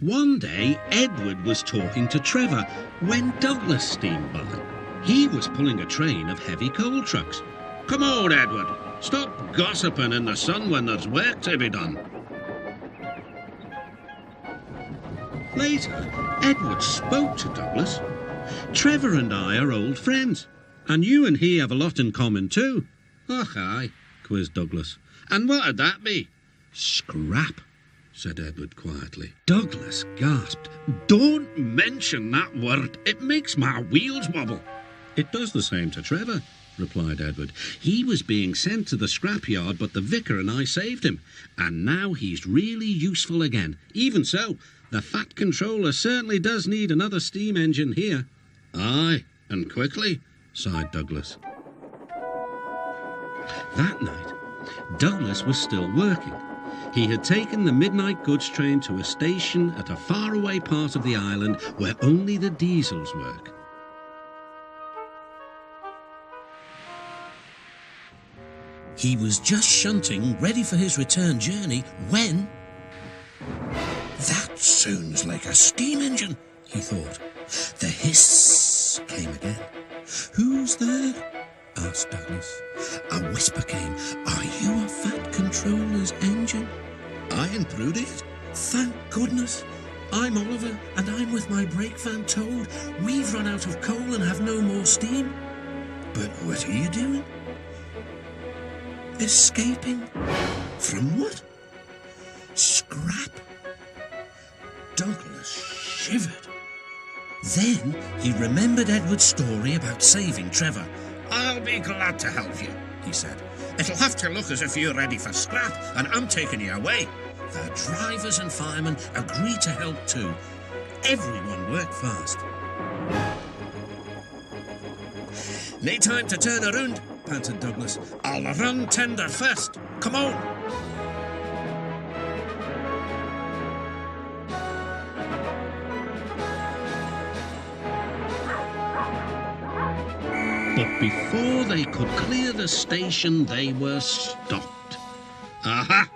One day, Edward was talking to Trevor when Douglas steamed by. He was pulling a train of heavy coal trucks. "Come on, Edward. Stop gossiping in the sun when there's work to be done." Later, Edward spoke to Douglas. "Trevor and I are old friends, and you and he have a lot in common too." "Och, aye," quizzed Douglas. "And what'd that be?" "Scrap," said Edward quietly. Douglas gasped. "Don't mention that word. It makes my wheels wobble." "It does the same to Trevor," replied Edward. "He was being sent to the scrapyard, but the vicar and I saved him, and now he's really useful again. Even so, the Fat Controller certainly does need another steam engine here." "Aye, and quickly," sighed Douglas. That night, Douglas was still working. He had taken the midnight goods train to a station at a faraway part of the island where only the diesels work. He was just shunting, ready for his return journey, when... "That sounds like a steam engine," he thought. The hiss came again. "Who's there?" asked Douglas. A whisper came. "Are you a Fat Controller's engine?" "I intruded it." "Thank goodness. I'm Oliver, and I'm with my brake van towed. We've run out of coal and have no more steam." "But what are you doing?" "Escaping." "From what?" "Scrap." Douglas shivered. Then he remembered Edward's story about saving Trevor. "I'll be glad to help you," he said. "It'll have to look as if you're ready for scrap, and I'm taking you away." The drivers and firemen agreed to help too. Everyone worked fast. "No time to turn around," panted Douglas. "I'll run tender first. Come on." But before they could clear the station, they were stopped. "Aha!"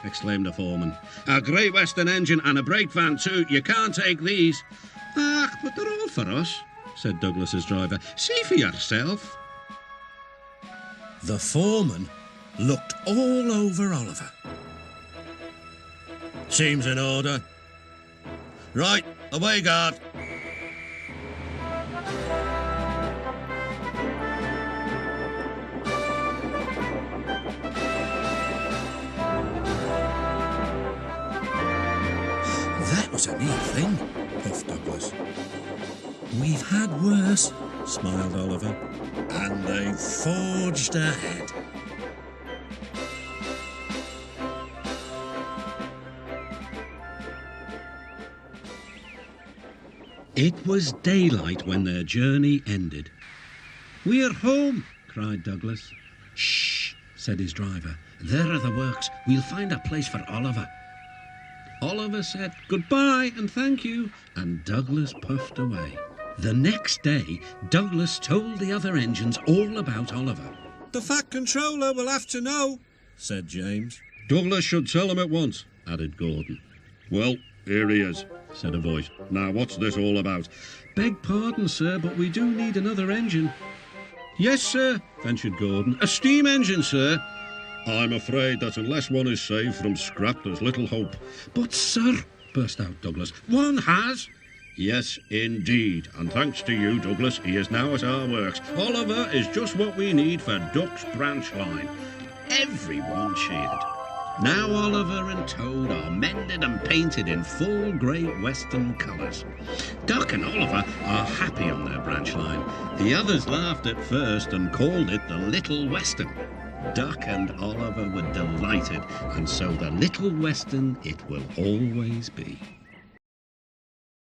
exclaimed the foreman. "A Great Western engine and a brake van too. You can't take these." "Ah, but they're all for us," said Douglas's driver. "See for yourself." The foreman looked all over Oliver. "Seems in order." "Right, away, guard." "That was a neat thing," puffed Douglas. "We've had worse," smiled Oliver. And they forged ahead. It was daylight when their journey ended. "We're home," cried Douglas. "Shh," said his driver. "There are the works. We'll find a place for Oliver." Oliver said goodbye and thank you, and Douglas puffed away. The next day, Douglas told the other engines all about Oliver. "The Fat Controller will have to know," said James. "Douglas should tell him at once," added Gordon. "Well, here he is," said a voice. "Now, what's this all about?" "Beg pardon, sir, but we do need another engine." "Yes, sir," ventured Gordon. "A steam engine, sir." "I'm afraid that unless one is saved from scrap, there's little hope." "But, sir," burst out Douglas, "one has." "Yes, indeed, and thanks to you, Douglas, he is now at our works. Oliver is just what we need for Duck's branch line." Everyone cheered. Now Oliver and Toad are mended and painted in full Great Western colours. Duck and Oliver are happy on their branch line. The others laughed at first and called it the Little Western. Duck and Oliver were delighted, and so the Little Western it will always be.